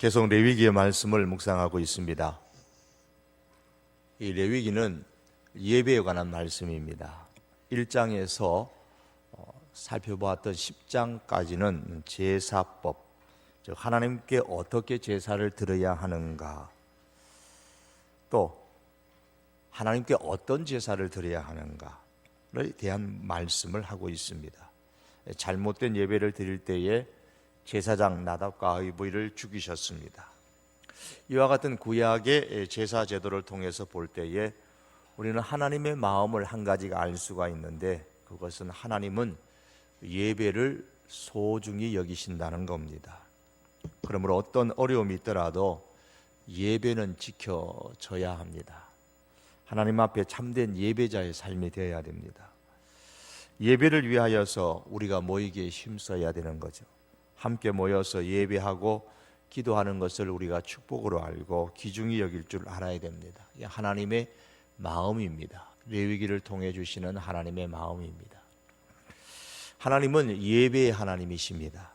계속 레위기의 말씀을 묵상하고 있습니다. 이 레위기는 예배에 관한 말씀입니다. 1장에서 살펴보았던 10장까지는 제사법, 즉 하나님께 어떻게 제사를 드려야 하는가, 또 하나님께 어떤 제사를 드려야 하는가에 대한 말씀을 하고 있습니다. 잘못된 예배를 드릴 때에 제사장 나답과 아비후를 죽이셨습니다. 이와 같은 구약의 제사 제도를 통해서 볼 때에 우리는 하나님의 마음을 한 가지가 알 수가 있는데, 그것은 하나님은 예배를 소중히 여기신다는 겁니다. 그러므로 어떤 어려움이 있더라도 예배는 지켜져야 합니다. 하나님 앞에 참된 예배자의 삶이 되어야 됩니다. 예배를 위하여서 우리가 모이기에 힘써야 되는 거죠. 함께 모여서 예배하고 기도하는 것을 우리가 축복으로 알고 귀중히 여길 줄 알아야 됩니다. 이게 하나님의 마음입니다. 레위기를 통해 주시는 하나님의 마음입니다. 하나님은 예배의 하나님이십니다.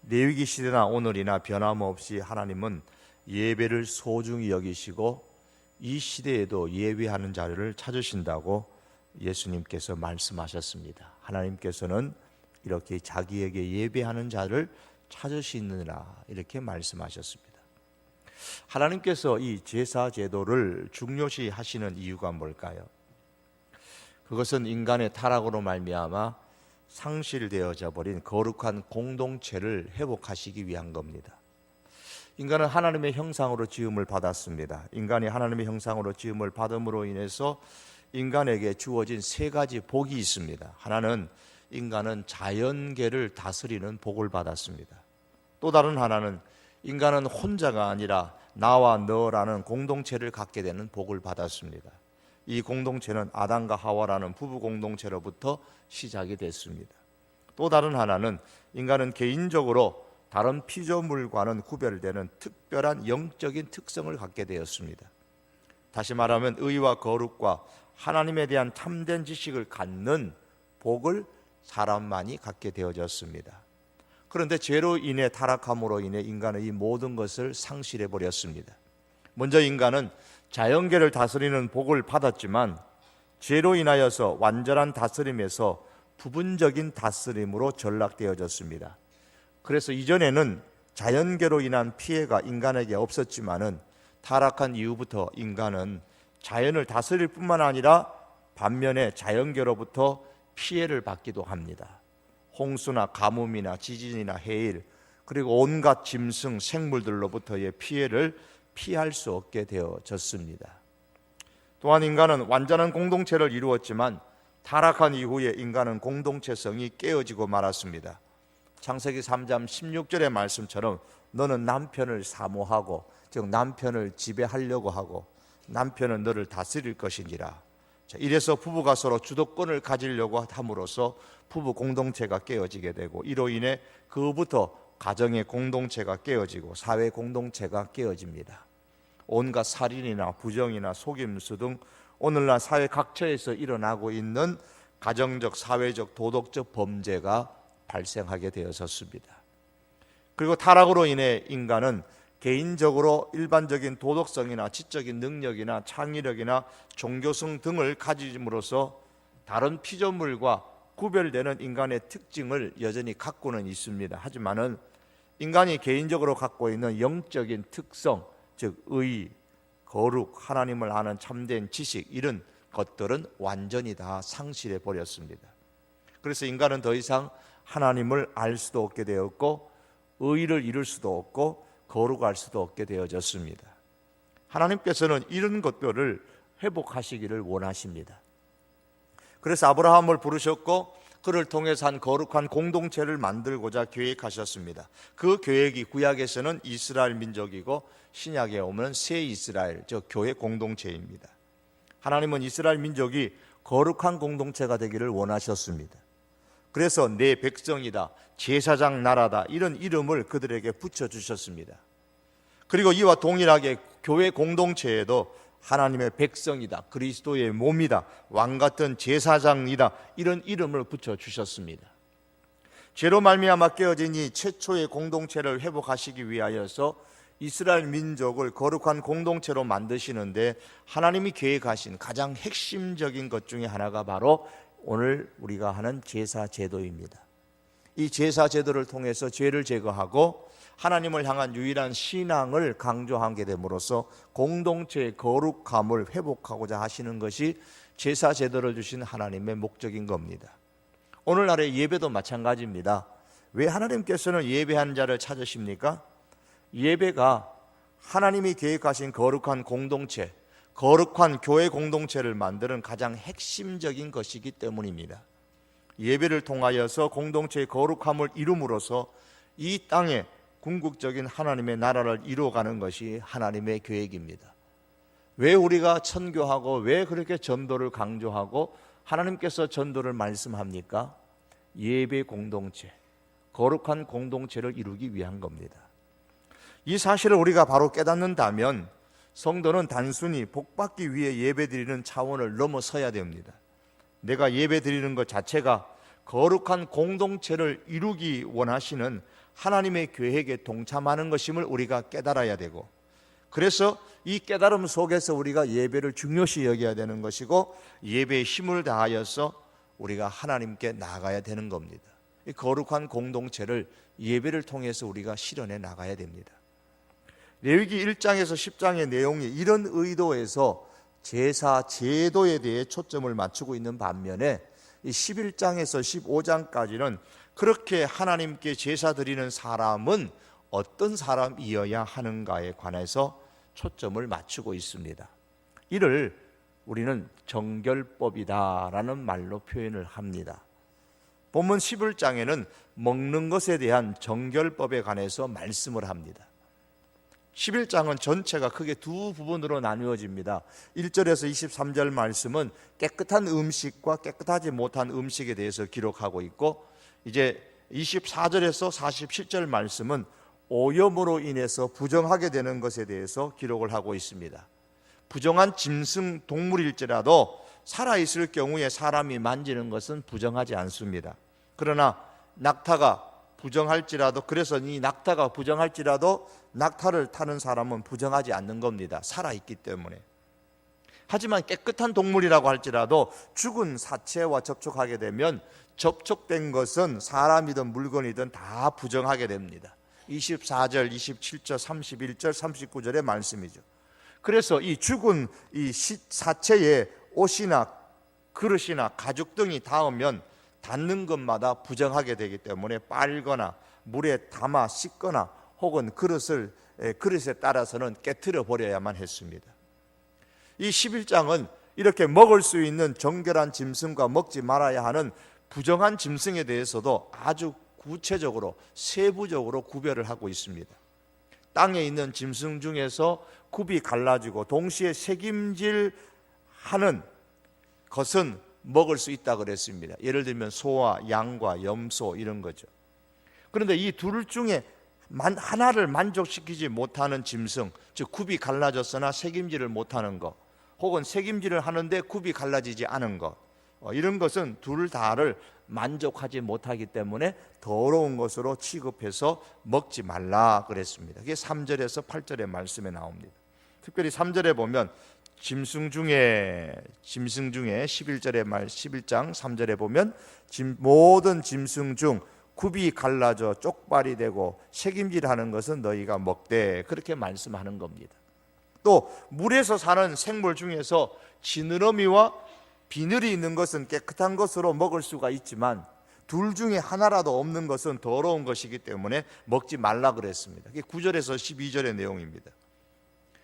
레위기 시대나 오늘이나 변함없이 하나님은 예배를 소중히 여기시고 이 시대에도 예배하는 자를 찾으신다고 예수님께서 말씀하셨습니다. 하나님께서는 이렇게 자기에게 예배하는 자를 찾으시느라 이렇게 말씀하셨습니다. 하나님께서 이 제사 제도를 중요시 하시는 이유가 뭘까요? 그것은 인간의 타락으로 말미암아 상실되어져 버린 거룩한 공동체를 회복하시기 위한 겁니다. 인간은 하나님의 형상으로 지음을 받았습니다. 인간이 하나님의 형상으로 지음을 받음으로 인해서 인간에게 주어진 세 가지 복이 있습니다. 하나는 인간은 자연계를 다스리는 복을 받았습니다. 또 다른 하나는 인간은 혼자가 아니라 나와 너라는 공동체를 갖게 되는 복을 받았습니다. 이 공동체는 아담과 하와라는 부부 공동체로부터 시작이 됐습니다. 또 다른 하나는 인간은 개인적으로 다른 피조물과는 구별되는 특별한 영적인 특성을 갖게 되었습니다. 다시 말하면 의와 거룩과 하나님에 대한 참된 지식을 갖는 복을 사람만이 갖게 되어졌습니다. 그런데 죄로 인해 타락함으로 인해 인간은 이 모든 것을 상실해 버렸습니다. 먼저 인간은 자연계를 다스리는 복을 받았지만 죄로 인하여서 완전한 다스림에서 부분적인 다스림으로 전락되어졌습니다. 그래서 이전에는 자연계로 인한 피해가 인간에게 없었지만은 타락한 이후부터 인간은 자연을 다스릴 뿐만 아니라 반면에 자연계로부터 피해를 받기도 합니다. 홍수나 가뭄이나 지진이나 해일, 그리고 온갖 짐승, 생물들로부터의 피해를 피할 수 없게 되어졌습니다. 또한 인간은 완전한 공동체를 이루었지만 타락한 이후에 인간은 공동체성이 깨어지고 말았습니다. 창세기 3장 16절의 말씀처럼 너는 남편을 사모하고, 즉 남편을 지배하려고 하고 남편은 너를 다스릴 것이니라. 이래서 부부가 서로 주도권을 가지려고 함으로써 부부 공동체가 깨어지게 되고, 이로 인해 그부터 가정의 공동체가 깨어지고 사회 공동체가 깨어집니다. 온갖 살인이나 부정이나 속임수 등 오늘날 사회 각처에서 일어나고 있는 가정적, 사회적, 도덕적 범죄가 발생하게 되었습니다. 그리고 타락으로 인해 인간은 개인적으로 일반적인 도덕성이나 지적인 능력이나 창의력이나 종교성 등을 가짐으로써 다른 피조물과 구별되는 인간의 특징을 여전히 갖고는 있습니다. 하지만은 인간이 개인적으로 갖고 있는 영적인 특성, 즉 의, 거룩, 하나님을 아는 참된 지식, 이런 것들은 완전히 다 상실해 버렸습니다. 그래서 인간은 더 이상 하나님을 알 수도 없게 되었고 의를 이룰 수도 없고 거룩할 수도 없게 되어졌습니다. 하나님께서는 이런 것들을 회복하시기를 원하십니다. 그래서 아브라함을 부르셨고 그를 통해서 한 거룩한 공동체를 만들고자 계획하셨습니다. 그 계획이 구약에서는 이스라엘 민족이고 신약에 오면 새 이스라엘, 즉 교회 공동체입니다. 하나님은 이스라엘 민족이 거룩한 공동체가 되기를 원하셨습니다. 그래서 내 백성이다, 제사장 나라다, 이런 이름을 그들에게 붙여주셨습니다. 그리고 이와 동일하게 교회 공동체에도 하나님의 백성이다, 그리스도의 몸이다, 왕같은 제사장이다, 이런 이름을 붙여주셨습니다. 죄로 말미암아 깨어진 이 최초의 공동체를 회복하시기 위하여서 이스라엘 민족을 거룩한 공동체로 만드시는데 하나님이 계획하신 가장 핵심적인 것 중에 하나가 바로 오늘 우리가 하는 제사 제도입니다. 이 제사 제도를 통해서 죄를 제거하고 하나님을 향한 유일한 신앙을 강조하게 됨으로써 공동체의 거룩함을 회복하고자 하시는 것이 제사 제도를 주신 하나님의 목적인 겁니다. 오늘날의 예배도 마찬가지입니다. 왜 하나님께서는 예배한 자를 찾으십니까? 예배가 하나님이 계획하신 거룩한 공동체, 거룩한 교회 공동체를 만드는 가장 핵심적인 것이기 때문입니다. 예배를 통하여서 공동체의 거룩함을 이룸으로써 이 땅에 궁극적인 하나님의 나라를 이루어가는 것이 하나님의 계획입니다. 왜 우리가 선교하고 왜 그렇게 전도를 강조하고 하나님께서 전도를 말씀합니까? 예배 공동체, 거룩한 공동체를 이루기 위한 겁니다. 이 사실을 우리가 바로 깨닫는다면 성도는 단순히 복받기 위해 예배드리는 차원을 넘어서야 됩니다. 내가 예배드리는 것 자체가 거룩한 공동체를 이루기 원하시는 하나님의 계획에 동참하는 것임을 우리가 깨달아야 되고, 그래서 이 깨달음 속에서 우리가 예배를 중요시 여겨야 되는 것이고 예배에 힘을 다하여서 우리가 하나님께 나아가야 되는 겁니다. 이 거룩한 공동체를 예배를 통해서 우리가 실현해 나가야 됩니다. 레위기 1장에서 10장의 내용이 이런 의도에서 제사 제도에 대해 초점을 맞추고 있는 반면에 이 11장에서 15장까지는 그렇게 하나님께 제사 드리는 사람은 어떤 사람이어야 하는가에 관해서 초점을 맞추고 있습니다. 이를 우리는 정결법이다라는 말로 표현을 합니다. 본문 11장에는 먹는 것에 대한 정결법에 관해서 말씀을 합니다. 11장은 전체가 크게 두 부분으로 나누어집니다. 1절에서 23절 말씀은 깨끗한 음식과 깨끗하지 못한 음식에 대해서 기록하고 있고, 이제 24절에서 47절 말씀은 오염으로 인해서 부정하게 되는 것에 대해서 기록을 하고 있습니다. 부정한 짐승 동물일지라도 살아있을 경우에 사람이 만지는 것은 부정하지 않습니다. 그러나 낙타가 부정할지라도, 그래서 이 낙타가 부정할지라도 낙타를 타는 사람은 부정하지 않는 겁니다. 살아있기 때문에. 하지만 깨끗한 동물이라고 할지라도 죽은 사체와 접촉하게 되면 접촉된 것은 사람이든 물건이든 다 부정하게 됩니다. 24절, 27절, 31절, 39절의 말씀이죠. 그래서 이 죽은 이 사체에 옷이나 그릇이나 가죽 등이 닿으면 닿는 것마다 부정하게 되기 때문에 빨거나 물에 담아 씻거나 혹은 그릇에 따라서는 깨트려 버려야만 했습니다. 이 11장은 이렇게 먹을 수 있는 정결한 짐승과 먹지 말아야 하는 부정한 짐승에 대해서도 아주 구체적으로 세부적으로 구별을 하고 있습니다. 땅에 있는 짐승 중에서 굽이 갈라지고 동시에 새김질하는 것은 먹을 수 있다 그랬습니다. 예를 들면 소와 양과 염소 이런 거죠. 그런데 이 둘 중에 하나를 만족시키지 못하는 짐승, 즉 굽이 갈라졌으나 새김질을 못하는 것, 혹은 새김질을 하는데 굽이 갈라지지 않은 것, 이런 것은 둘 다를 만족하지 못하기 때문에 더러운 것으로 취급해서 먹지 말라 그랬습니다. 그게 3절에서 8절의 말씀에 나옵니다. 특별히 3절에 보면 짐승 중에 11장 3절에 보면 모든 짐승 중 굽이 갈라져 쪽발이 되고 새김질하는 것은 너희가 먹되, 그렇게 말씀하는 겁니다. 또 물에서 사는 생물 중에서 지느러미와 비늘이 있는 것은 깨끗한 것으로 먹을 수가 있지만 둘 중에 하나라도 없는 것은 더러운 것이기 때문에 먹지 말라 그랬습니다. 그게 9절에서 12절의 내용입니다.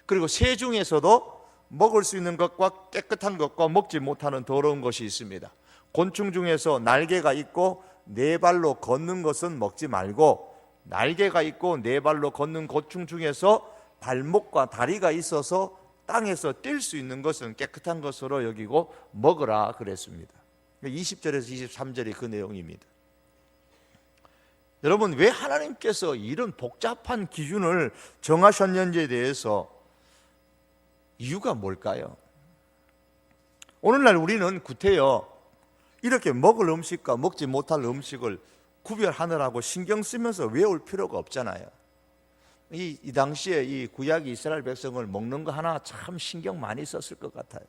그리고 새 중에서도 먹을 수 있는 것과 깨끗한 것과 먹지 못하는 더러운 것이 있습니다. 곤충 중에서 날개가 있고 네 발로 걷는 것은 먹지 말고, 날개가 있고 네 발로 걷는 곤충 중에서 발목과 다리가 있어서 땅에서 뛸 수 있는 것은 깨끗한 것으로 여기고 먹으라 그랬습니다. 20절에서 23절이 그 내용입니다. 여러분, 왜 하나님께서 이런 복잡한 기준을 정하셨는지에 대해서 이유가 뭘까요? 오늘날 우리는 구태여 이렇게 먹을 음식과 먹지 못할 음식을 구별하느라고 신경 쓰면서 외울 필요가 없잖아요. 이 당시에 이 구약 이스라엘 백성을 먹는 거 하나 참 신경 많이 썼을 것 같아요.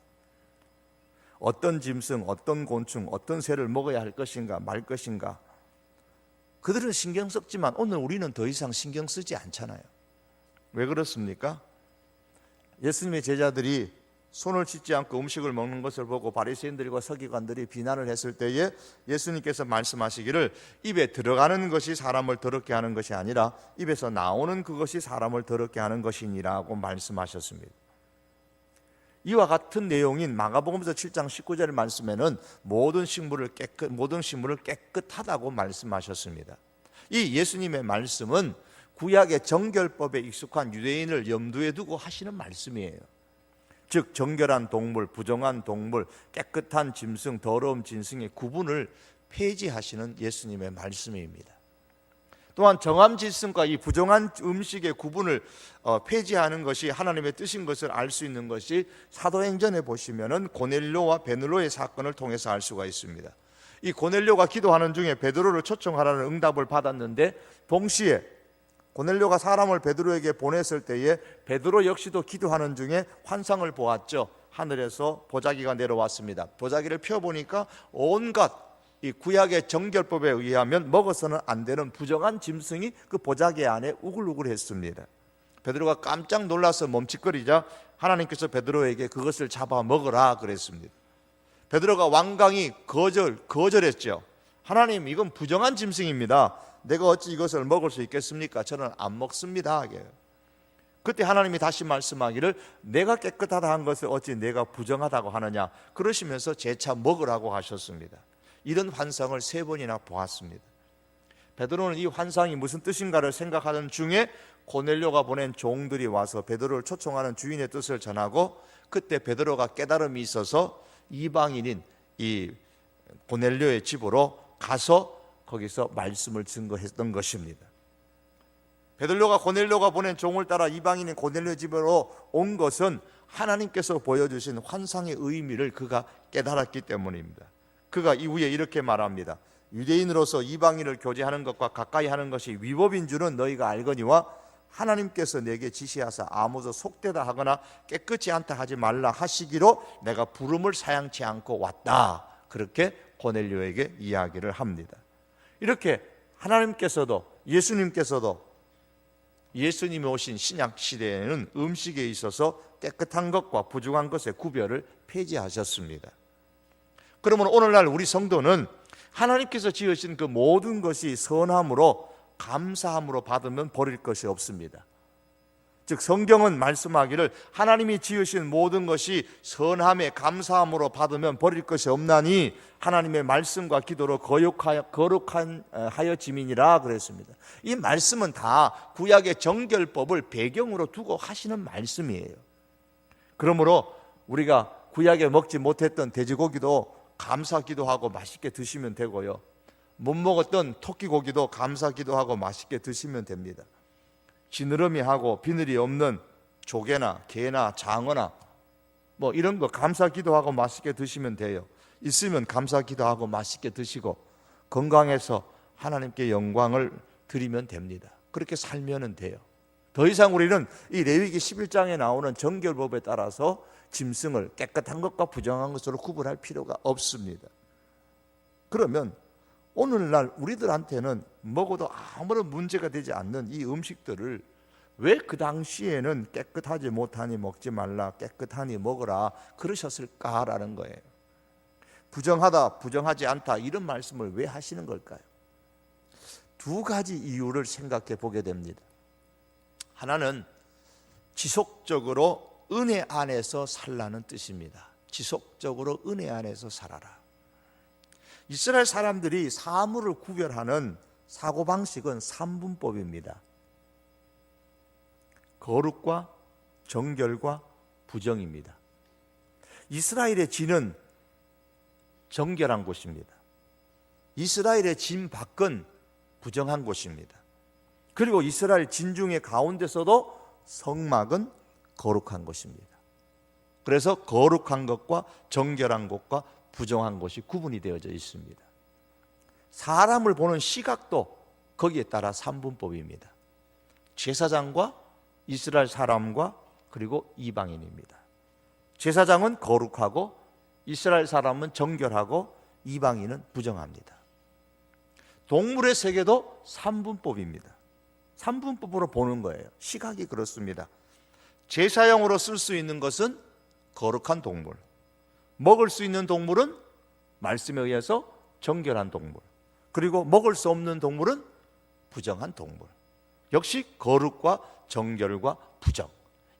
어떤 짐승, 어떤 곤충, 어떤 새를 먹어야 할 것인가 말 것인가, 그들은 신경 썼지만 오늘 우리는 더 이상 신경 쓰지 않잖아요. 왜 그렇습니까? 예수님의 제자들이 손을 씻지 않고 음식을 먹는 것을 보고 바리새인들과 서기관들이 비난을 했을 때에 예수님께서 말씀하시기를 입에 들어가는 것이 사람을 더럽게 하는 것이 아니라 입에서 나오는 그것이 사람을 더럽게 하는 것이니라고 말씀하셨습니다. 이와 같은 내용인 마가복음서 7장 19절 말씀에는 모든 식물을 깨끗하다고 말씀하셨습니다. 이 예수님의 말씀은 구약의 정결법에 익숙한 유대인을 염두에 두고 하시는 말씀이에요. 즉 정결한 동물, 부정한 동물, 깨끗한 짐승, 더러운 짐승의 구분을 폐지하시는 예수님의 말씀입니다. 또한 정한 짐승과 이 부정한 음식의 구분을 폐지하는 것이 하나님의 뜻인 것을 알 수 있는 것이 사도행전에 보시면은 고넬료와 베드로의 사건을 통해서 알 수가 있습니다. 이 고넬료가 기도하는 중에 베드로를 초청하라는 응답을 받았는데, 동시에 고넬료가 사람을 베드로에게 보냈을 때에 베드로 역시도 기도하는 중에 환상을 보았죠. 하늘에서 보자기가 내려왔습니다. 보자기를 펴보니까 온갖 이 구약의 정결법에 의하면 먹어서는 안 되는 부정한 짐승이 그 보자기 안에 우글우글했습니다. 베드로가 깜짝 놀라서 멈칫거리자 하나님께서 베드로에게 그것을 잡아 먹으라 그랬습니다. 베드로가 완강히 거절했죠. 하나님, 이건 부정한 짐승입니다. 내가 어찌 이것을 먹을 수 있겠습니까? 저는 안 먹습니다. 그때 하나님이 다시 말씀하기를 내가 깨끗하다 한 것을 어찌 내가 부정하다고 하느냐, 그러시면서 재차 먹으라고 하셨습니다. 이런 환상을 3번이나 보았습니다. 베드로는 이 환상이 무슨 뜻인가를 생각하는 중에 고넬료가 보낸 종들이 와서 베드로를 초청하는 주인의 뜻을 전하고, 그때 베드로가 깨달음이 있어서 이방인인 이 고넬료의 집으로 가서 거기서 말씀을 증거했던 것입니다. 베드로가 고넬료가 보낸 종을 따라 이방인인 고넬료 집으로 온 것은 하나님께서 보여주신 환상의 의미를 그가 깨달았기 때문입니다. 그가 이후에 이렇게 말합니다. 유대인으로서 이방인을 교제하는 것과 가까이 하는 것이 위법인 줄은 너희가 알거니와 하나님께서 내게 지시하사 아무도 속되다 하거나 깨끗이 않다 하지 말라 하시기로 내가 부름을 사양치 않고 왔다. 그렇게 고넬료에게 이야기를 합니다. 이렇게 하나님께서도 예수님께서도 예수님이 오신 신약 시대에는 음식에 있어서 깨끗한 것과 부정한 것의 구별을 폐지하셨습니다. 그러면 오늘날 우리 성도는 하나님께서 지으신 그 모든 것이 선함으로 감사함으로 받으면 버릴 것이 없습니다. 즉 성경은 말씀하기를 하나님이 지으신 모든 것이 선함에 감사함으로 받으면 버릴 것이 없나니 하나님의 말씀과 기도로 거룩하여 지민이라 그랬습니다. 이 말씀은 다 구약의 정결법을 배경으로 두고 하시는 말씀이에요. 그러므로 우리가 구약에 먹지 못했던 돼지고기도 감사기도하고 맛있게 드시면 되고요, 못 먹었던 토끼고기도 감사기도하고 맛있게 드시면 됩니다. 지느러미하고 비늘이 없는 조개나 게나 장어나 뭐 이런 거 감사기도하고 맛있게 드시면 돼요. 있으면 감사기도하고 맛있게 드시고 건강해서 하나님께 영광을 드리면 됩니다. 그렇게 살면 돼요. 더 이상 우리는 이 레위기 11장에 나오는 정결법에 따라서 짐승을 깨끗한 것과 부정한 것으로 구분할 필요가 없습니다. 그러면 오늘날 우리들한테는 먹어도 아무런 문제가 되지 않는 이 음식들을 왜 그 당시에는 깨끗하지 못하니 먹지 말라, 깨끗하니 먹으라 그러셨을까라는 거예요. 부정하다, 부정하지 않다 이런 말씀을 왜 하시는 걸까요? 2가지 이유를 생각해 보게 됩니다. 하나는 지속적으로 은혜 안에서 살라는 뜻입니다. 지속적으로 은혜 안에서 살아라. 이스라엘 사람들이 사물을 구별하는 사고방식은 3분법입니다. 거룩과 정결과 부정입니다. 이스라엘의 진은 정결한 곳입니다. 이스라엘의 진 밖은 부정한 곳입니다. 그리고 이스라엘 진 중에 가운데서도 성막은 거룩한 곳입니다. 그래서 거룩한 것과 정결한 것과 부정한 것이 구분이 되어져 있습니다. 사람을 보는 시각도 거기에 따라 삼분법입니다. 제사장과 이스라엘 사람과 그리고 이방인입니다. 제사장은 거룩하고 이스라엘 사람은 정결하고 이방인은 부정합니다. 동물의 세계도 삼분법입니다. 삼분법으로 보는 거예요. 시각이 그렇습니다. 제사용으로 쓸 수 있는 것은 거룩한 동물, 먹을 수 있는 동물은 말씀에 의해서 정결한 동물, 그리고 먹을 수 없는 동물은 부정한 동물. 역시 거룩과 정결과 부정,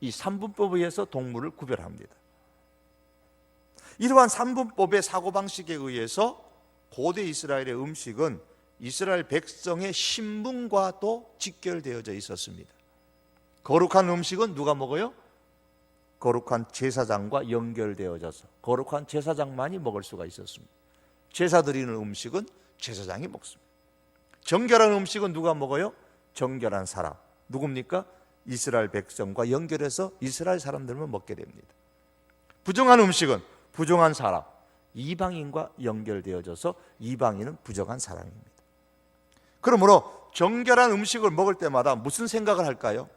이 삼분법에 의해서 동물을 구별합니다. 이러한 삼분법의 사고방식에 의해서 고대 이스라엘의 음식은 이스라엘 백성의 신분과도 직결되어져 있었습니다. 거룩한 음식은 누가 먹어요? 거룩한 제사장과 연결되어져서 거룩한 제사장만이 먹을 수가 있었습니다. 제사 드리는 음식은 제사장이 먹습니다. 정결한 음식은 누가 먹어요? 정결한 사람. 누굽니까? 이스라엘 백성과 연결해서 이스라엘 사람들만 먹게 됩니다. 부정한 음식은 부정한 사람, 이방인과 연결되어져서 이방인은 부정한 사람입니다. 그러므로 정결한 음식을 먹을 때마다 무슨 생각을 할까요?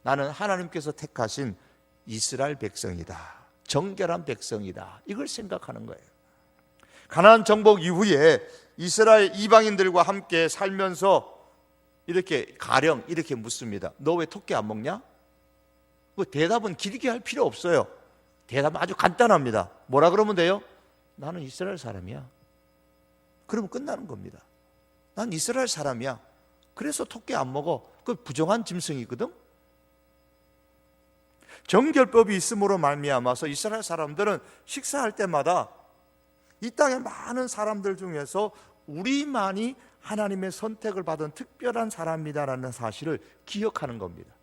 나는 하나님께서 택하신 이스라엘 백성이다, 정결한 백성이다, 이걸 생각하는 거예요. 가나안 정복 이후에 이스라엘 이방인들과 함께 살면서 이렇게 가령 이렇게 묻습니다. 너 왜 토끼 안 먹냐? 그 대답은 길게 할 필요 없어요. 대답은 아주 간단합니다. 뭐라 그러면 돼요? 나는 이스라엘 사람이야. 그러면 끝나는 겁니다. 난 이스라엘 사람이야. 그래서 토끼 안 먹어. 그 부정한 짐승이거든. 정결법이 있음으로 말미암아서 이스라엘 사람들은 식사할 때마다 이 땅의 많은 사람들 중에서 우리만이 하나님의 선택을 받은 특별한 사람이다라는 사실을 기억하는 겁니다.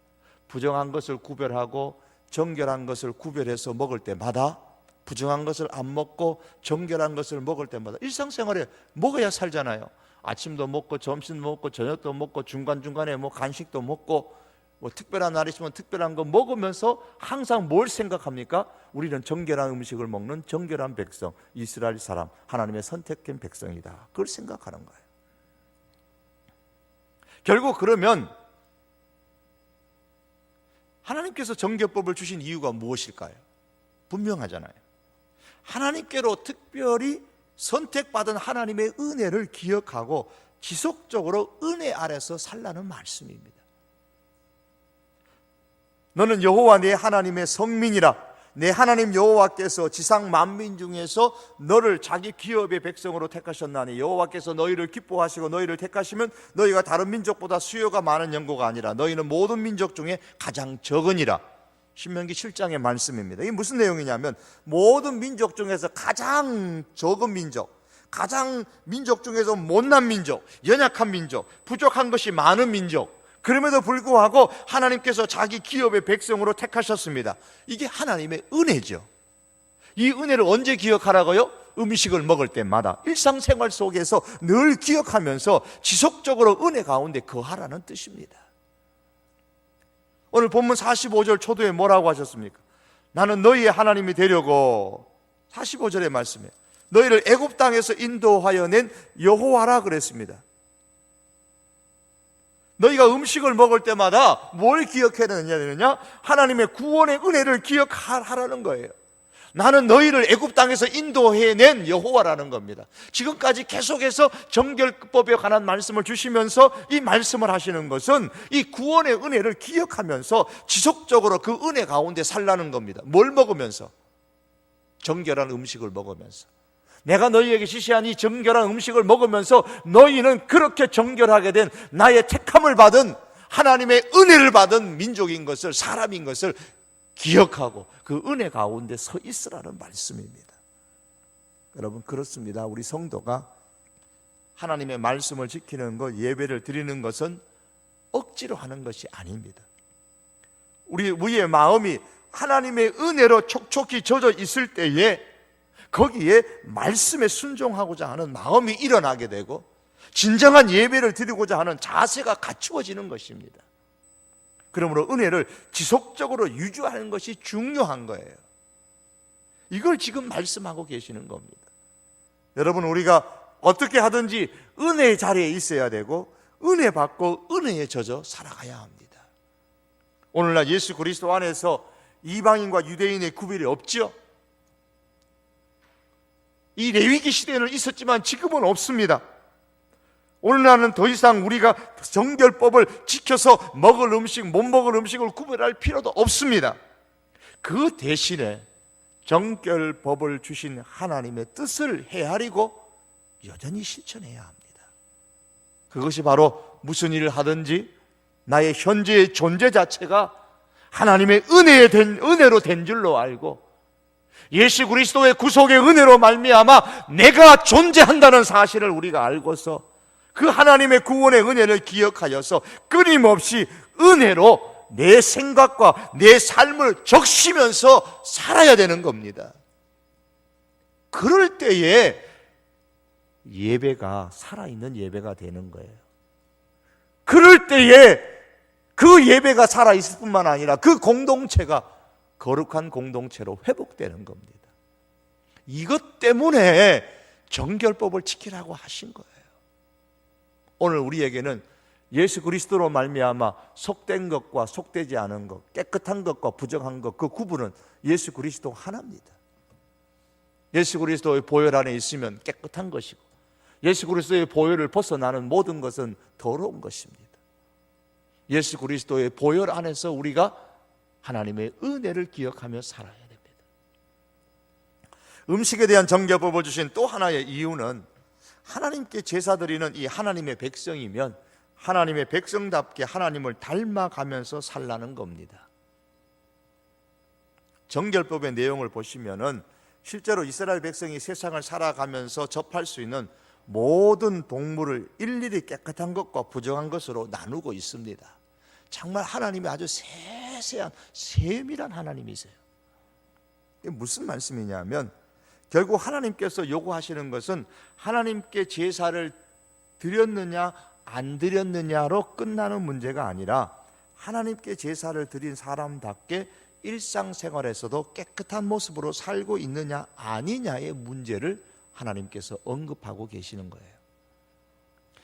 부정한 것을 구별하고 정결한 것을 구별해서 먹을 때마다, 부정한 것을 안 먹고 정결한 것을 먹을 때마다 일상생활에 먹어야 살잖아요. 아침도 먹고 점심도 먹고 저녁도 먹고 중간중간에 뭐 간식도 먹고 뭐 특별한 날 있으면 특별한 거 먹으면서 항상 뭘 생각합니까? 우리는 정결한 음식을 먹는 정결한 백성, 이스라엘 사람, 하나님의 선택된 백성이다. 그걸 생각하는 거예요. 결국 그러면 하나님께서 정결법을 주신 이유가 무엇일까요? 분명하잖아요. 하나님께로 특별히 선택받은 하나님의 은혜를 기억하고 지속적으로 은혜 아래서 살라는 말씀입니다. 너는 여호와 내 하나님의 성민이라. 내 하나님 여호와께서 지상 만민 중에서 너를 자기 기업의 백성으로 택하셨나니 여호와께서 너희를 기뻐하시고 너희를 택하시면 너희가 다른 민족보다 수요가 많은 연고가 아니라 너희는 모든 민족 중에 가장 적으니라. 신명기 7장의 말씀입니다. 이게 무슨 내용이냐면 모든 민족 중에서 가장 적은 민족, 가장 민족 중에서 못난 민족, 연약한 민족, 부족한 것이 많은 민족, 그럼에도 불구하고 하나님께서 자기 기업의 백성으로 택하셨습니다. 이게 하나님의 은혜죠. 이 은혜를 언제 기억하라고요? 음식을 먹을 때마다 일상생활 속에서 늘 기억하면서 지속적으로 은혜 가운데 거하라는 뜻입니다. 오늘 본문 45절 초도에 뭐라고 하셨습니까? 나는 너희의 하나님이 되려고, 45절의 말씀에 너희를 애굽 땅에서 인도하여 낸 여호와라 그랬습니다. 너희가 음식을 먹을 때마다 뭘 기억해야 되느냐? 하나님의 구원의 은혜를 기억하라는 거예요. 나는 너희를 애굽 땅에서 인도해낸 여호와라는 겁니다. 지금까지 계속해서 정결법에 관한 말씀을 주시면서 이 말씀을 하시는 것은 이 구원의 은혜를 기억하면서 지속적으로 그 은혜 가운데 살라는 겁니다. 뭘 먹으면서? 정결한 음식을 먹으면서. 내가 너희에게 지시한 이 정결한 음식을 먹으면서 너희는 그렇게 정결하게 된 나의 택함을 받은 하나님의 은혜를 받은 민족인 것을, 사람인 것을 기억하고 그 은혜 가운데 서 있으라는 말씀입니다. 여러분, 그렇습니다. 우리 성도가 하나님의 말씀을 지키는 것, 예배를 드리는 것은 억지로 하는 것이 아닙니다. 우리의 마음이 하나님의 은혜로 촉촉히 젖어 있을 때에 거기에 말씀에 순종하고자 하는 마음이 일어나게 되고 진정한 예배를 드리고자 하는 자세가 갖추어지는 것입니다. 그러므로 은혜를 지속적으로 유지하는 것이 중요한 거예요. 이걸 지금 말씀하고 계시는 겁니다. 여러분, 우리가 어떻게 하든지 은혜의 자리에 있어야 되고 은혜 받고 은혜에 젖어 살아가야 합니다. 오늘날 예수 그리스도 안에서 이방인과 유대인의 구별이 없지요. 이 레위기 시대에는 있었지만 지금은 없습니다. 오늘날은 더 이상 우리가 정결법을 지켜서 먹을 음식, 못 먹을 음식을 구별할 필요도 없습니다. 그 대신에 정결법을 주신 하나님의 뜻을 헤아리고 여전히 실천해야 합니다. 그것이 바로 무슨 일을 하든지 나의 현재의 존재 자체가 하나님의 은혜로 된 줄로 알고 예수 그리스도의 구속의 은혜로 말미암아 내가 존재한다는 사실을 우리가 알고서 그 하나님의 구원의 은혜를 기억하여서 끊임없이 은혜로 내 생각과 내 삶을 적시면서 살아야 되는 겁니다. 그럴 때에 예배가 살아있는 예배가 되는 거예요. 그럴 때에 그 예배가 살아있을 뿐만 아니라 그 공동체가 거룩한 공동체로 회복되는 겁니다. 이것 때문에 정결법을 지키라고 하신 거예요. 오늘 우리에게는 예수 그리스도로 말미암아 속된 것과 속되지 않은 것, 깨끗한 것과 부정한 것, 그 구분은 예수 그리스도 하나입니다. 예수 그리스도의 보혈 안에 있으면 깨끗한 것이고 예수 그리스도의 보혈을 벗어나는 모든 것은 더러운 것입니다. 예수 그리스도의 보혈 안에서 우리가 하나님의 은혜를 기억하며 살아야 됩니다. 음식에 대한 정결법을 주신 또 하나의 이유는 하나님께 제사 드리는 이 하나님의 백성이면 하나님의 백성답게 하나님을 닮아가면서 살라는 겁니다. 정결법의 내용을 보시면은 실제로 이스라엘 백성이 세상을 살아가면서 접할 수 있는 모든 동물을 일일이 깨끗한 것과 부정한 것으로 나누고 있습니다. 정말 하나님이 아주 세세한 세밀한 하나님이세요. 이게 무슨 말씀이냐면 결국 하나님께서 요구하시는 것은 하나님께 제사를 드렸느냐 안 드렸느냐로 끝나는 문제가 아니라 하나님께 제사를 드린 사람답게 일상생활에서도 깨끗한 모습으로 살고 있느냐 아니냐의 문제를 하나님께서 언급하고 계시는 거예요.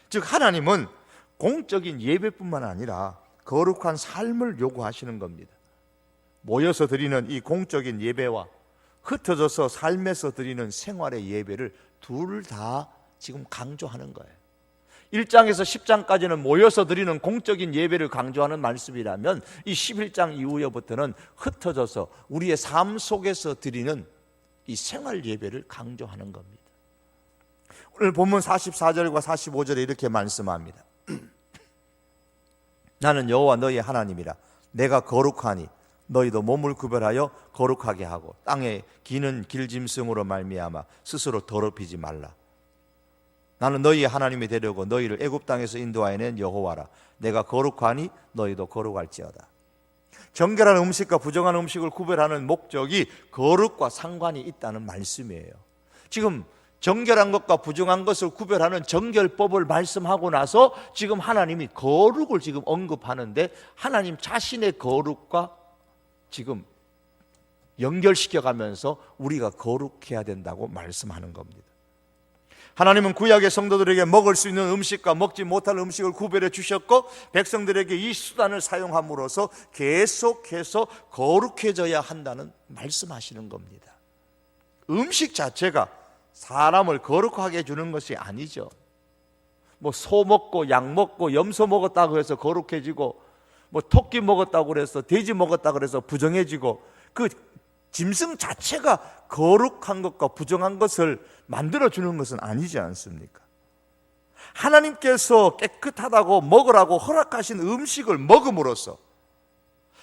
즉 하나님은 공적인 예배뿐만 아니라 거룩한 삶을 요구하시는 겁니다. 모여서 드리는 이 공적인 예배와 흩어져서 삶에서 드리는 생활의 예배를 둘 다 지금 강조하는 거예요. 1장에서 10장까지는 모여서 드리는 공적인 예배를 강조하는 말씀이라면 이 11장 이후부터는 흩어져서 우리의 삶 속에서 드리는 이 생활 예배를 강조하는 겁니다. 오늘 본문 44절과 45절에 이렇게 말씀합니다. 나는 여호와 너희 하나님이라. 내가 거룩하니 너희도 몸을 구별하여 거룩하게 하고 땅에 기는 길짐승으로 말미암아 스스로 더럽히지 말라. 나는 너희의 하나님이 되려고 너희를 애굽 땅에서 인도하여낸 여호와라. 내가 거룩하니 너희도 거룩할지어다. 정결한 음식과 부정한 음식을 구별하는 목적이 거룩과 상관이 있다는 말씀이에요. 지금 정결한 것과 부정한 것을 구별하는 정결법을 말씀하고 나서 지금 하나님이 거룩을 지금 언급하는데 하나님 자신의 거룩과 지금 연결시켜가면서 우리가 거룩해야 된다고 말씀하는 겁니다. 하나님은 구약의 성도들에게 먹을 수 있는 음식과 먹지 못할 음식을 구별해 주셨고 백성들에게 이 수단을 사용함으로써 계속해서 거룩해져야 한다는 말씀하시는 겁니다. 음식 자체가 사람을 거룩하게 해주는 것이 아니죠. 뭐 소 먹고 양 먹고 염소 먹었다고 해서 거룩해지고 뭐 토끼 먹었다고 그래서 돼지 먹었다고 그래서 부정해지고 그 짐승 자체가 거룩한 것과 부정한 것을 만들어주는 것은 아니지 않습니까? 하나님께서 깨끗하다고 먹으라고 허락하신 음식을 먹음으로써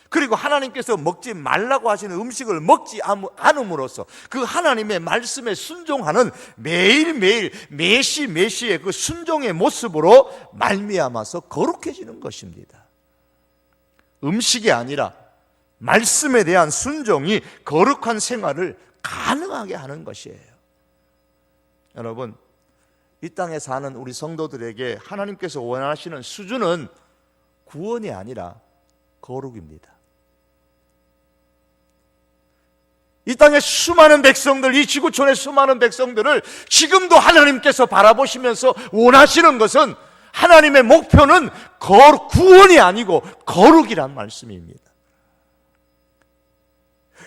그리고 하나님께서 먹지 말라고 하시는 음식을 먹지 않음으로써 그 하나님의 말씀에 순종하는 매일매일 매시매시의 그 순종의 모습으로 말미암아서 거룩해지는 것입니다. 음식이 아니라 말씀에 대한 순종이 거룩한 생활을 가능하게 하는 것이에요. 여러분, 이 땅에 사는 우리 성도들에게 하나님께서 원하시는 수준은 구원이 아니라 거룩입니다. 이 땅의 수많은 백성들, 이 지구촌의 수많은 백성들을 지금도 하나님께서 바라보시면서 원하시는 것은, 하나님의 목표는 구원이 아니고 거룩이란 말씀입니다.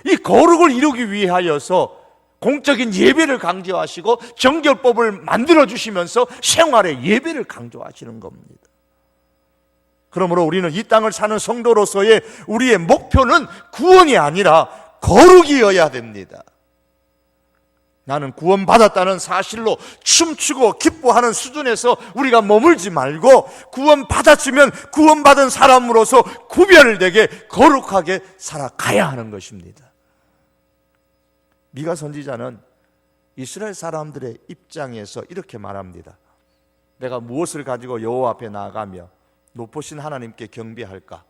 이 거룩을 이루기 위하여서 공적인 예배를 강조하시고 정결법을 만들어 주시면서 생활의 예배를 강조하시는 겁니다. 그러므로 우리는 이 땅을 사는 성도로서의 우리의 목표는 구원이 아니라 거룩이어야 됩니다. 나는 구원받았다는 사실로 춤추고 기뻐하는 수준에서 우리가 머물지 말고, 구원받았으면 구원받은 사람으로서 구별되게 거룩하게 살아가야 하는 것입니다. 미가 선지자는 이스라엘 사람들의 입장에서 이렇게 말합니다. 내가 무엇을 가지고 여호와 앞에 나아가며 높으신 하나님께 경배할까?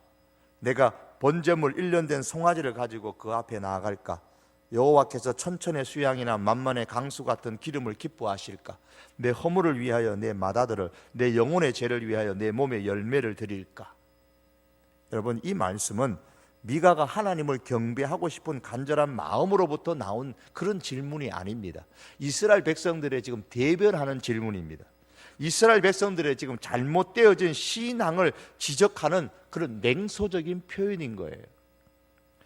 내가 번제물 1년 된 송아지를 가지고 그 앞에 나아갈까? 여호와께서 천천의 수양이나 만만의 강수 같은 기름을 기뻐하실까? 내 허물을 위하여 내 맏아들을, 내 영혼의 죄를 위하여 내 몸의 열매를 드릴까? 여러분, 이 말씀은 미가가 하나님을 경배하고 싶은 간절한 마음으로부터 나온 그런 질문이 아닙니다. 이스라엘 백성들의 지금 대변하는 질문입니다. 이스라엘 백성들의 지금 잘못되어진 신앙을 지적하는 그런 냉소적인 표현인 거예요.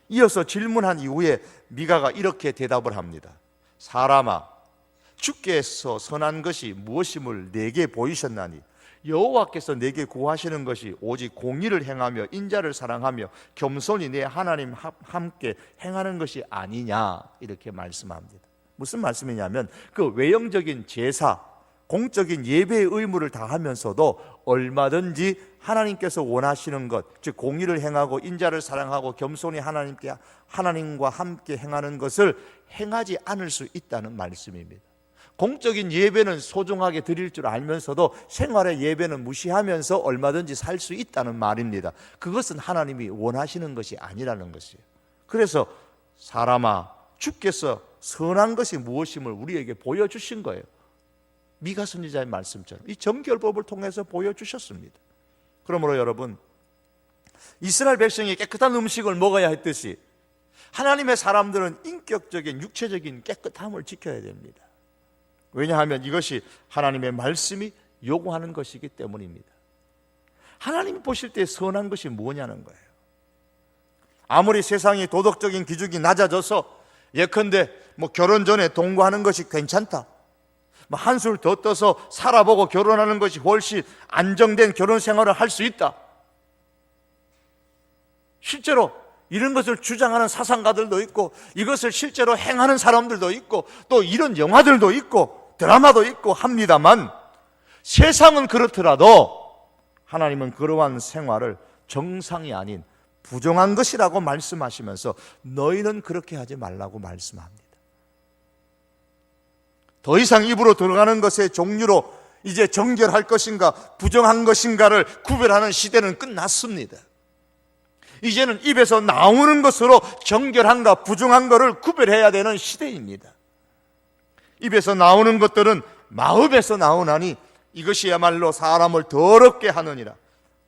이어서 질문한 이후에 미가가 이렇게 대답을 합니다. 사람아, 주께서 선한 것이 무엇임을 내게 보이셨나니 여호와께서 내게 구하시는 것이 오직 공의를 행하며 인자를 사랑하며 겸손히 내 하나님 함께 행하는 것이 아니냐, 이렇게 말씀합니다. 무슨 말씀이냐면, 그 외형적인 제사, 공적인 예배의 의무를 다하면서도 얼마든지 하나님께서 원하시는 것, 즉 공의를 행하고 인자를 사랑하고 겸손히 하나님과 함께 행하는 것을 행하지 않을 수 있다는 말씀입니다. 공적인 예배는 소중하게 드릴 줄 알면서도 생활의 예배는 무시하면서 얼마든지 살 수 있다는 말입니다. 그것은 하나님이 원하시는 것이 아니라는 것이에요. 그래서 사람아, 주께서 선한 것이 무엇임을 우리에게 보여주신 거예요. 미가 선지자의 말씀처럼 이 정결법을 통해서 보여주셨습니다. 그러므로 여러분, 이스라엘 백성이 깨끗한 음식을 먹어야 했듯이 하나님의 사람들은 인격적인 육체적인 깨끗함을 지켜야 됩니다. 왜냐하면 이것이 하나님의 말씀이 요구하는 것이기 때문입니다. 하나님이 보실 때 선한 것이 뭐냐는 거예요. 아무리 세상의 도덕적인 기준이 낮아져서 예컨대 결혼 전에 동거하는 것이 괜찮다, 한술 더 떠서 살아보고 결혼하는 것이 훨씬 안정된 결혼 생활을 할 수 있다, 실제로 이런 것을 주장하는 사상가들도 있고 이것을 실제로 행하는 사람들도 있고 또 이런 영화들도 있고 드라마도 있고 합니다만, 세상은 그렇더라도 하나님은 그러한 생활을 정상이 아닌 부정한 것이라고 말씀하시면서 너희는 그렇게 하지 말라고 말씀합니다. 더 이상 입으로 들어가는 것의 종류로 이제 정결할 것인가 부정한 것인가를 구별하는 시대는 끝났습니다. 이제는 입에서 나오는 것으로 정결한가 부정한 것을 구별해야 되는 시대입니다. 입에서 나오는 것들은 마음에서 나오나니 이것이야말로 사람을 더럽게 하느니라.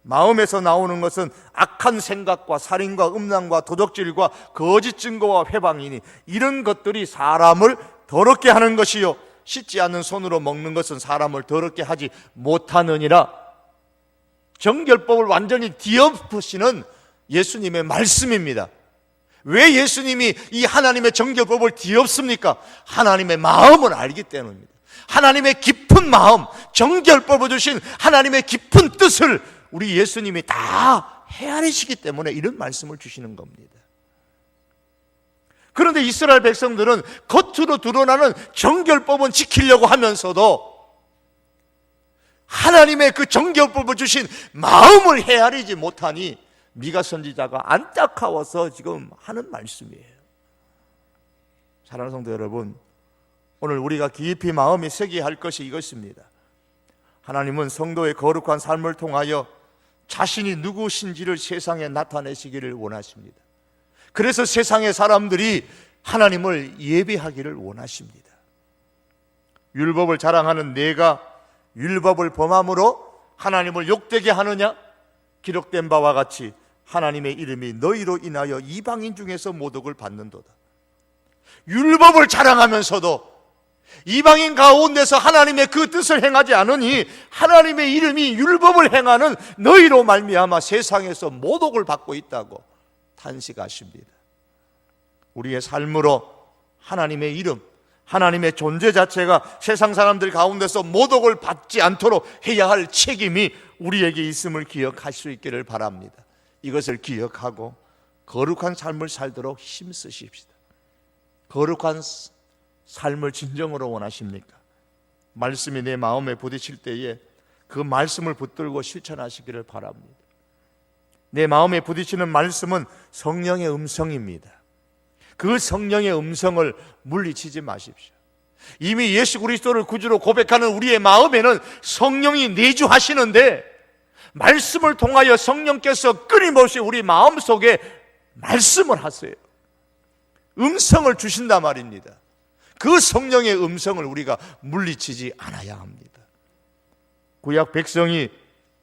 마음에서 나오는 것은 악한 생각과 살인과 음란과 도적질과 거짓 증거와 회방이니 이런 것들이 사람을 더럽게 하는 것이요, 씻지 않는 손으로 먹는 것은 사람을 더럽게 하지 못하느니라. 정결법을 완전히 뒤엎으시는 예수님의 말씀입니다. 왜 예수님이 이 하나님의 정결법을 뒤엎습니까? 하나님의 마음을 알기 때문입니다. 하나님의 깊은 마음, 정결법을 주신 하나님의 깊은 뜻을 우리 예수님이 다 헤아리시기 때문에 이런 말씀을 주시는 겁니다. 그런데 이스라엘 백성들은 겉으로 드러나는 정결법은 지키려고 하면서도 하나님의 그 정결법을 주신 마음을 헤아리지 못하니 미가 선지자가 안타까워서 지금 하는 말씀이에요. 사랑하는 성도 여러분, 오늘 우리가 깊이 마음이 새겨야 할 것이 이것입니다. 하나님은 성도의 거룩한 삶을 통하여 자신이 누구신지를 세상에 나타내시기를 원하십니다. 그래서 세상의 사람들이 하나님을 예배하기를 원하십니다. 율법을 자랑하는 내가 율법을 범함으로 하나님을 욕되게 하느냐? 기록된 바와 같이 하나님의 이름이 너희로 인하여 이방인 중에서 모독을 받는도다. 율법을 자랑하면서도 이방인 가운데서 하나님의 그 뜻을 행하지 않으니 하나님의 이름이 율법을 행하는 너희로 말미암아 세상에서 모독을 받고 있다고 탄식하십니다. 우리의 삶으로 하나님의 이름, 하나님의 존재 자체가 세상 사람들 가운데서 모독을 받지 않도록 해야 할 책임이 우리에게 있음을 기억할 수 있기를 바랍니다. 이것을 기억하고 거룩한 삶을 살도록 힘쓰십시다. 거룩한 삶을 진정으로 원하십니까? 말씀이 내 마음에 부딪힐 때에 그 말씀을 붙들고 실천하시기를 바랍니다. 내 마음에 부딪히는 말씀은 성령의 음성입니다. 그 성령의 음성을 물리치지 마십시오. 이미 예수 그리스도를 구주로 고백하는 우리의 마음에는 성령이 내주하시는데 말씀을 통하여 성령께서 끊임없이 우리 마음속에 말씀을 하세요. 음성을 주신단 말입니다. 그 성령의 음성을 우리가 물리치지 않아야 합니다. 구약 백성이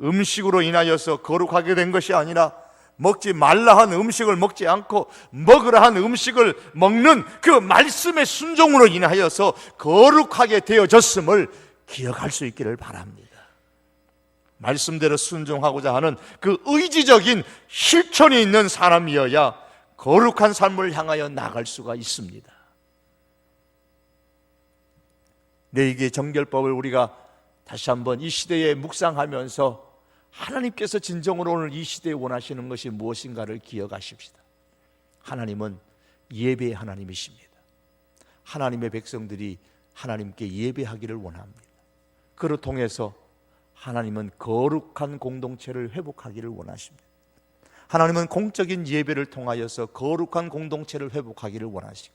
음식으로 인하여서 거룩하게 된 것이 아니라 먹지 말라 한 음식을 먹지 않고 먹으라 한 음식을 먹는 그 말씀의 순종으로 인하여서 거룩하게 되어졌음을 기억할 수 있기를 바랍니다. 말씀대로 순종하고자 하는 그 의지적인 실천이 있는 사람이어야 거룩한 삶을 향하여 나갈 수가 있습니다. 레위기의 정결법을 우리가 다시 한번 이 시대에 묵상하면서 하나님께서 진정으로 오늘 이 시대에 원하시는 것이 무엇인가를 기억하십시다. 하나님은 예배의 하나님이십니다. 하나님의 백성들이 하나님께 예배하기를 원합니다. 그를 통해서 하나님은 거룩한 공동체를 회복하기를 원하십니다. 하나님은 공적인 예배를 통하여서 거룩한 공동체를 회복하기를 원하시고,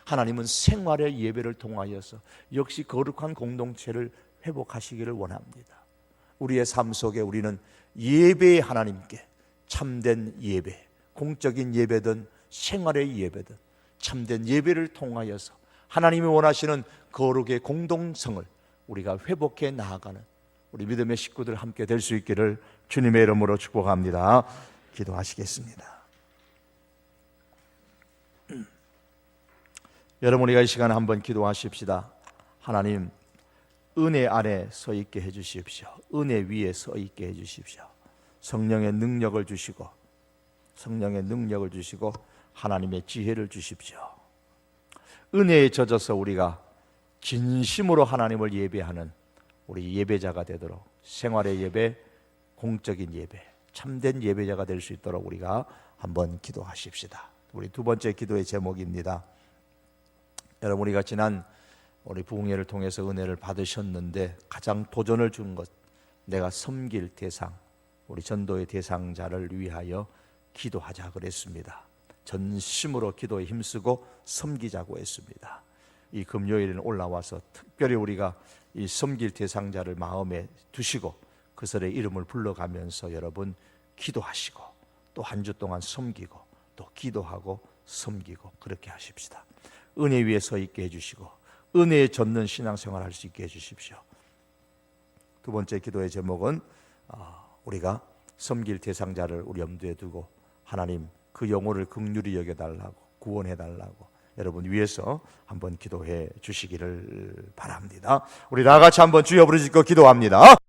하나님은 생활의 예배를 통하여서 역시 거룩한 공동체를 회복하시기를 원합니다. 우리의 삶 속에 우리는 예배의 하나님께 참된 예배, 공적인 예배든 생활의 예배든 참된 예배를 통하여서 하나님이 원하시는 거룩의 공동성을 우리가 회복해 나아가는 우리 믿음의 식구들 함께 될 수 있기를 주님의 이름으로 축복합니다. 기도하시겠습니다. 여러분, 우리가 이 시간에 한번 기도하십시다. 하나님, 은혜 아래 서 있게 해 주십시오. 은혜 위에 서 있게 해 주십시오. 성령의 능력을 주시고 하나님의 지혜를 주십시오. 은혜에 젖어서 우리가 진심으로 하나님을 예배하는 우리 예배자가 되도록, 생활의 예배, 공적인 예배, 참된 예배자가 될 수 있도록 우리가 한번 기도하십시다. 우리 두 번째 기도의 제목입니다. 여러분, 우리가 지난 우리 부흥회를 통해서 은혜를 받으셨는데 가장 도전을 준 것, 내가 섬길 대상, 우리 전도의 대상자를 위하여 기도하자 그랬습니다. 전심으로 기도에 힘쓰고 섬기자고 했습니다. 이 금요일에는 올라와서 특별히 우리가 이 섬길 대상자를 마음에 두시고 그들의 이름을 불러가면서 여러분 기도하시고 또 한 주 동안 섬기고 또 기도하고 섬기고 그렇게 하십시다. 은혜 위에 서 있게 해주시고 은혜에 젖는 신앙생활 할 수 있게 해주십시오. 두 번째 기도의 제목은 우리가 섬길 대상자를 우리 염두에 두고 하나님 그 영혼을 긍휼히 여겨달라고, 구원해달라고 여러분 위해서 한번 기도해 주시기를 바랍니다. 우리 다 같이 한번 주여 부르짖고 기도합니다.